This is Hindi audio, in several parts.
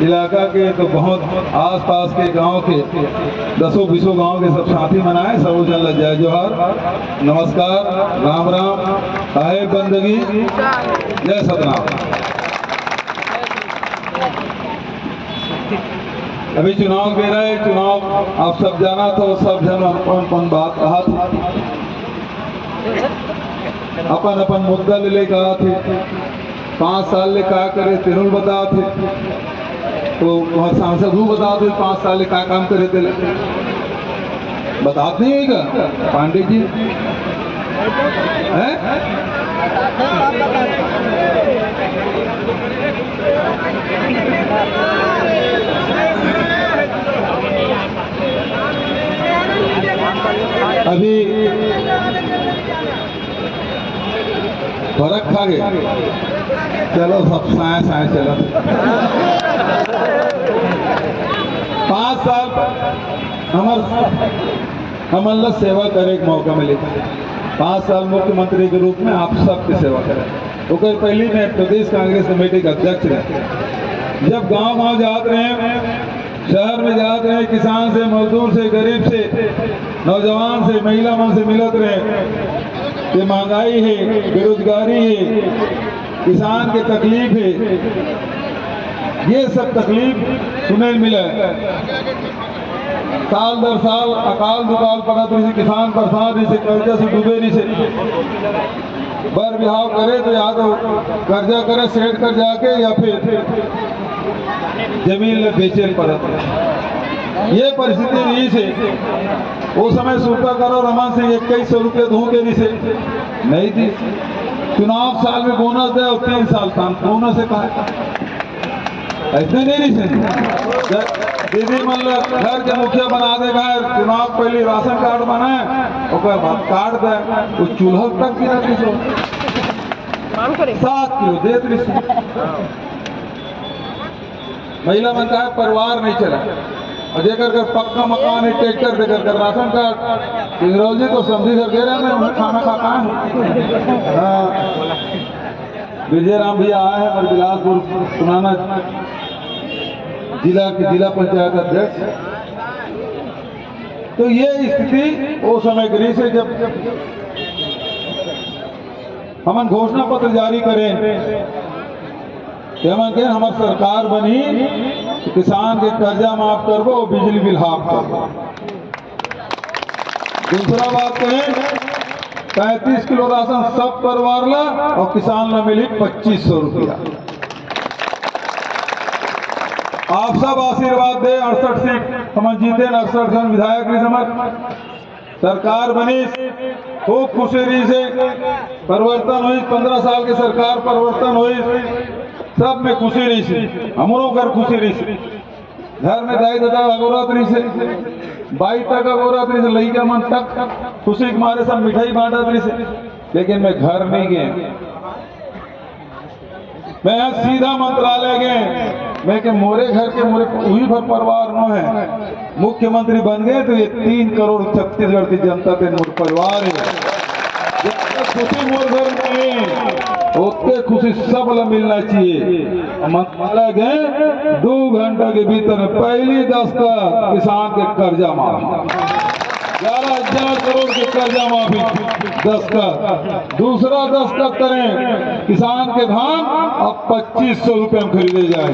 इलाका के तो बहुत आसपास के गांव के 10-20 गांव के सब साथी मनाए। सर्वजन जय जोहार, नमस्कार, राम राम, साहेब बंदगी, जय सतनाम। अभी चुनाव के रहे, चुनाव आप सब जाना तो सब जन अपन बात कहा थी, अपन अपन मुद्दा ले कहा थे। 5 साल ले क्या करे तेनुल बता थे, तो वहाँ सांसद हूँ बता दे 5 साल क्या काम करे थे, बताते नहीं क्या पांडे जी हैं? अभी फर्क खा गए, चलो सब साए साए चलो। 5 साल हमारा सेवा करे एक मौका मिले। 5 साल मुख्यमंत्री के रूप में आप सबकी सेवा करें। तो पहले मैं प्रदेश कांग्रेस कमेटी का अध्यक्ष रहे। जब गांव जाते रहे, शहर में जाते रहे, किसान से, मजदूर से, गरीब से, नौजवान से, महिला मन से मिलत रहे कि महंगाई है, बेरोजगारी है, किसान के तकलीफ है, ये सब तकलीफ सुने मिले। साल दर साल अकाल दुकाल पड़त रही, किसान परेशान रही से, कर्जा से डूबे रही से। बर बिहाव करे तो या तो कर्जा करे सेठ कर जाके, या फिर जमीन बेचे पड़त। ये परिस्थिति रही से। वो समय सूखा करो रमन सिंह 2100 रुपये दूं के रही से नहीं थी। चुनाव साल में बोनस दे और 3 साल काम बोनस से कहा ऐसे नहीं रही से। दीदी मतलब घर के मुखिया बना देगा, चुनाव पहले राशन कार्ड बनाए, उसके बाद कार्ड दे, वो चूल्हा तक गिरा 7 किलो देत रही। महिला मन का परिवार नहीं चला, और जेकर कर पक्का मकान है, ट्रैक्टर देकर कर राशन कार्ड इंद्रौल जी तो समझी कर दे रहे हैं, खाना खाता है। विजय राम भैया आए हैं और बिलासपुर सुनाना जिला के जिला पंचायत अध्यक्ष। तो ये स्थिति वो समय गई से जब हम घोषणा पत्र जारी करें कि हमारी सरकार बनी तो किसान के कर्जा माफ करबो, बिजली बिल हाफ करबो। दूसरा बात करें 35 किलो राशन सब परिवार ला और किसान ला मिली 2500 रुपया। आप सब आशीर्वाद दे, 68 सीट हम जीते, 68 जन विधायक सरकार बनी, खूब खुशी रही से परिवर्तन हुई। 15 साल की सरकार परिवर्तन हुई, सब में खुशी रही से, हमरों घर खुशी रही से। घर में दाई दादा अगोरत रही से, 22 तक अगोरत रही से, लड़का मन तक खुशी के मारे सब मिठाई बांटत रही से। लेकिन मैं घर नहीं गए, मैं सीधा मंत्रालय गए। मैं के मोरे घर के मोरे वही भर परिवार न है, मुख्यमंत्री बन गए तो ये 3 करोड़ छत्तीसगढ़ की जनता के मोर परिवार है। खुशी मोर घर में उतने खुशी सब ला मिलना चाहिए। मंत्रालय गए, 2 घंटा के भीतर पहली दस्तखत किसान के कर्जा माफी, 11,000 करोड़ के कर्जा माफी दस्तखत। दूसरा दस्तखत करें किसान के धान अब 2500 रुपये में खरीदे जाए।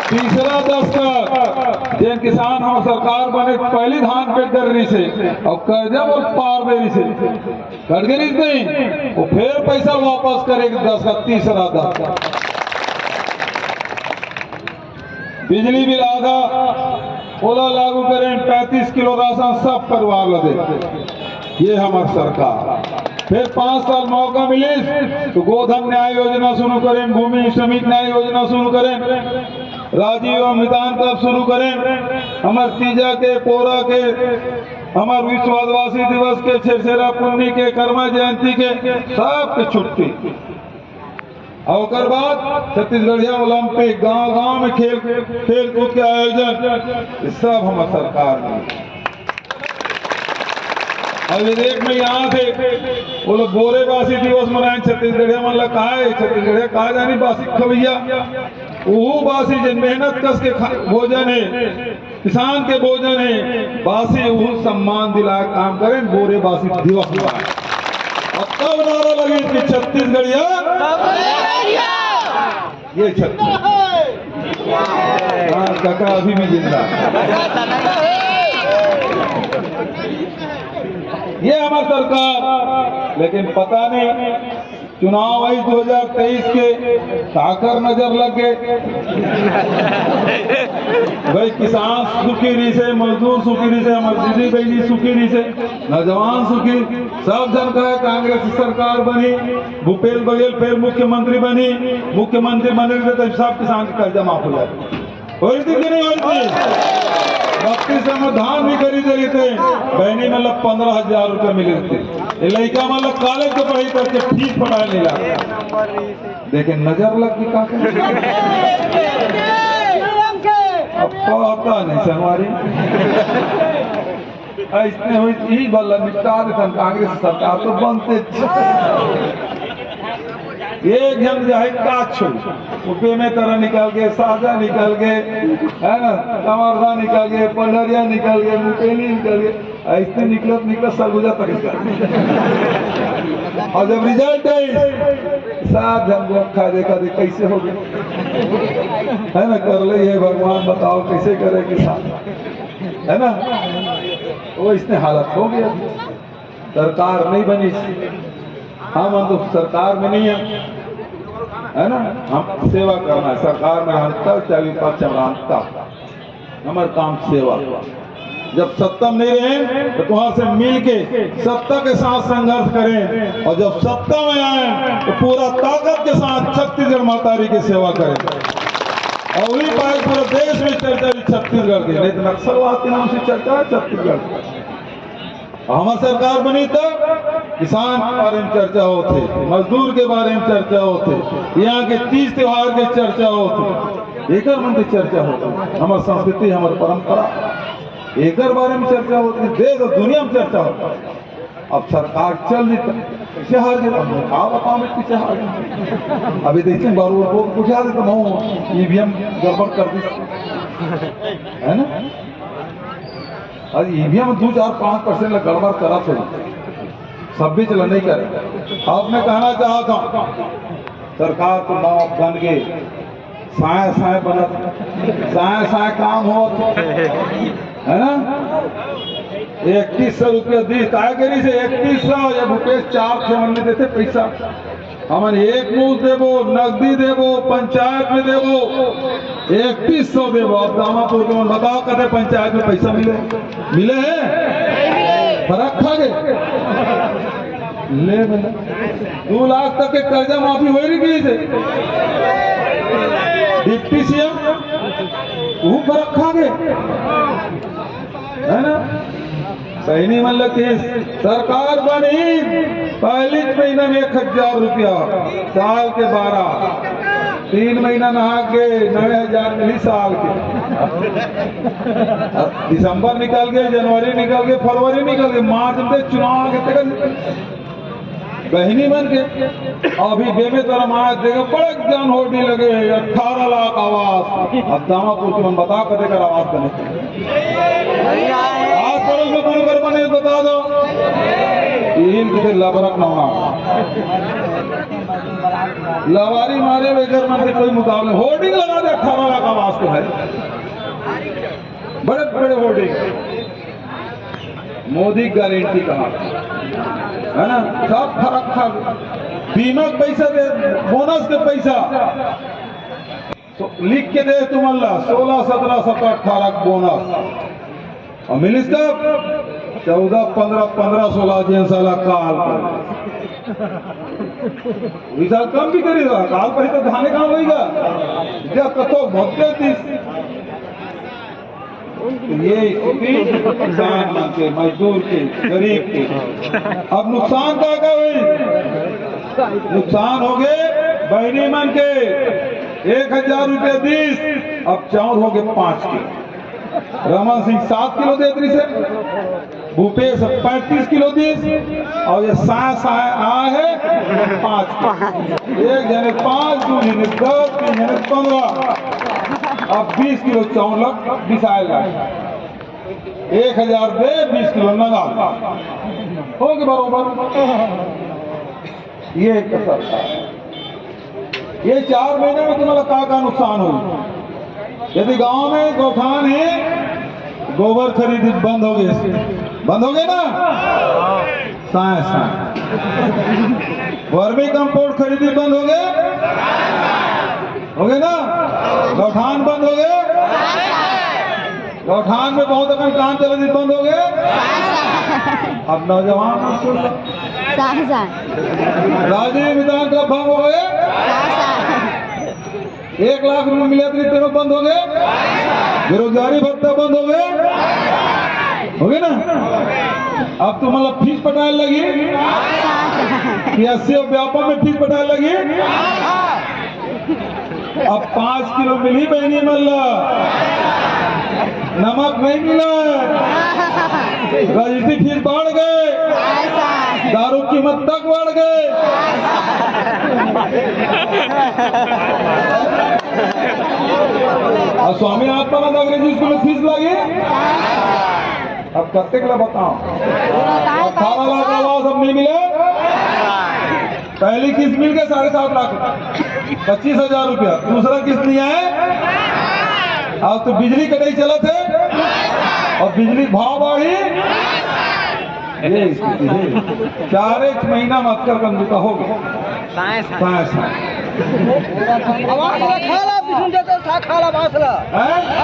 तीसरा दस्तखत जिन किसान हम सरकार बने पहली धान पे कर रही से और कर्जा वो पार दे रही से कर गई नहीं, वो फिर पैसा वापस करेगी। दस्तखत तीसरा दस्तखत। बिजली बिल आधा ओला लागू करें, 35 किलो राशन सब परिवार ला दे, ये हमारी सरकार। फिर 5 साल मौका मिले तो गोधन न्याय योजना शुरू करें, भूमि श्रमिक न्याय योजना शुरू करें, राजीव अमितान कब शुरू करें, हमार तीजा के, पोरा के, हमार विश्व आदिवासी दिवस के, छेरछेरा पुन्नी के, कर्मा जयंती के, सब के छुट्टी। और बाद छत्तीसगढ़िया ओलंपिक, गांव गांव में खेल कूद के आयोजन, सब हमारे सरकार में। और विदेश में यहाँ से वो लोग बोरेबासी दिवस मनाए छत्तीसगढ़िया मन ला कहा है छत्तीसगढ़िया कहा जानी बासी खवैया वो बासी जो मेहनत कस के भोजन है किसान के भोजन है बासी वो सम्मान दिला काम करें बोरेबासी दिवस मनाए। अब कब नारा लगे कि छत्तीसगढ़िया ये छत्तीस काका अभी भी जिंदा ये हमारी सरकार। लेकिन पता नहीं चुनाव आई 2023 के ताकर नजर लग गए भाई किसान सुखी रही से मजदूर सुखी रही से हमारी दीदी बहनी सुखी रही से नौजवान सुखी सब जन का है कांग्रेस सरकार बनी भूपेश बघेल फिर मुख्यमंत्री बनी मुख्यमंत्री बने तो सब किसान का कर्जा माफ हो जाए हो थी कि नहीं हो थी 32 में धान भी खरीदे रही थे बहनी मतलब 15,000 रुपये मिले थे लड़का मतलब कॉलेज के पढ़ाई करके फीस पढ़ाए नहीं लगा लेकिन नजर लग गई काका अब पता नहीं से हमारी ऐसने हुई यही बल्ला निपटा देता कांग्रेस सरकार तो बनते एक जन जो है काछ उपे में तरह निकल गए साजा निकल गए है ना कमरदा निकल गए पंडरिया निकल गए मुकेली निकल गए ऐसे निकलत सरगुजा तक और जब रिजल्ट आई सब जन खा देखा दे कैसे हो गए है ना कर ले ये भगवान बताओ कैसे करे किसान है ना वो इसने हालत हो गया सरकार नहीं बनी हम तो सरकार में नहीं है ना हम सेवा करना है सरकार में रहता चाहे विपक्ष में रहता हमारा काम सेवा। जब सत्ता में नहीं रहे तो वहां से मिल के सत्ता के साथ संघर्ष करें और जब सत्ता में आए तो पूरा ताकत के साथ छत्तीसगढ़ मातारी की सेवा करें और वही बात पूरे देश में चर्चा छत्तीसगढ़ की नहीं तो नक्सलवाद के नाम से चर्चा है छत्तीसगढ़। हमारी सरकार बनी तब किसान के बारे में चर्चा होती मजदूर के बारे में चर्चा होती यहाँ के तीज त्योहार के चर्चा होती एक मन की चर्चा होती हमारी संस्कृति हमारी परंपरा एक बारे में चर्चा होती देश और दुनिया में चर्चा होती। अब सरकार चल रही कैसे हार गए कहा बताओ मैं पीछे हार गए अभी देखते हैं बारू को पूछा देता हूँ ईवीएम गड़बड़ कर दी है ना आज ईवीएम 2-4-5% गड़बड़ करा थे सब भी चला नहीं करे। अब मैं कहना चाहता हूँ सरकार तो नाव बन गए साए साए बनत साए साए काम हो है ना 3100 रुपया दी काय करी से 3100 या भूपेश 4-6 महीने देते पैसा हमन एक मुँह देवो नकदी देवो पंचायत में देवो 3100 देवो अब दामापुर के मन बताओ कहते पंचायत में पैसा मिले हैं फर्क खा गए ले 2 लाख तक के कर्जा माफी हो रही थी डिप्टी सीएम वो फर्क खा गए है ना सही नहीं मतलब कि सरकार बनी पहले महीने में 1,000 रुपया साल के 12 3 महीना नहा के 9,000 मिली साल के दिसंबर निकल गए जनवरी निकल गए फरवरी निकल गए मार्च में चुनाव के बहनी बन के अभी बेबे तरह माया देगा बड़े जन होल्डी लगे 18 लाख आवास अब दामापुर के मन बता कदे कर आवास बने आज पड़ोस में गुरु कर बने बता दो इन किसे लबरक ना लवारी मारे बेघर मन के कोई मुकाबले होल्डिंग लगा दे 18 लाख आवास के भाई बड़े बड़े होल्डिंग मोदी गारंटी कहा है ना सब फर्क खा बीमा पैसा दे बोनस के पैसा तो लिख के दे तुम अल्लाह 16, 17, 17, 18 बोनस और मिलिस कब 14, 15, 15, 16 जिन साल काल पर कम भी करेगा काल पर तो धाने काम होगा जब कतो भक्ते थी ये किसान के मजदूर के गरीब के अब नुकसान का हुई नुकसान हो गए बहनी मन के 1,000 रुपये 20 अब चाउर हो गए 5 किलो रमन सिंह 7 किलो दे दी से भूपेश 35 किलो दिस और ये सास आ है 5 एक जने 5 दो जने 10 तीन जने 15 अब 20 किलो चौलक बिसाएगा 1000 दे 20 किलो लगा हो गए बरोबर। ये कसर ये 4 महीने में तुम्हारा का नुकसान हो। यदि गांव में गौठान है गोबर खरीदी बंद हो गए ना साए वर्मी कंपोस्ट खरीदी बंद हो गए ना गौठान बंद हो गए गौठान में बहुत अपन काम चले बंद हो गए। अब नौजवान राजीव विधान का भंग हो गए 1 लाख रुपए मिले तेरह बंद हो गए बेरोजगारी भत्ता बंद हो गए ना। अब तो मतलब फीस पटाने लगी कि 80 और व्यापक में फीस पटाने लगी। अब 5 किलो मिली बहनी मल्ला नमक नहीं मिला रजिस्ट्री फीस बढ़ गए दारू कीमत तक बढ़ गए। और स्वामी आत्मानंद अंग्रेजी स्कूल में फीस लगी अब करते के लिए बताओ 18 लाख आवास अब नहीं मिले। पहली किस्त मिल गई 7.5 लाख 25,000 रुपया दूसरा किस्त नहीं आए। अब तो बिजली कटाई चला थे और बिजली भाव बढ़ी ये स्थिति है 4 महीना मत कर कंदुका हो गया साइंस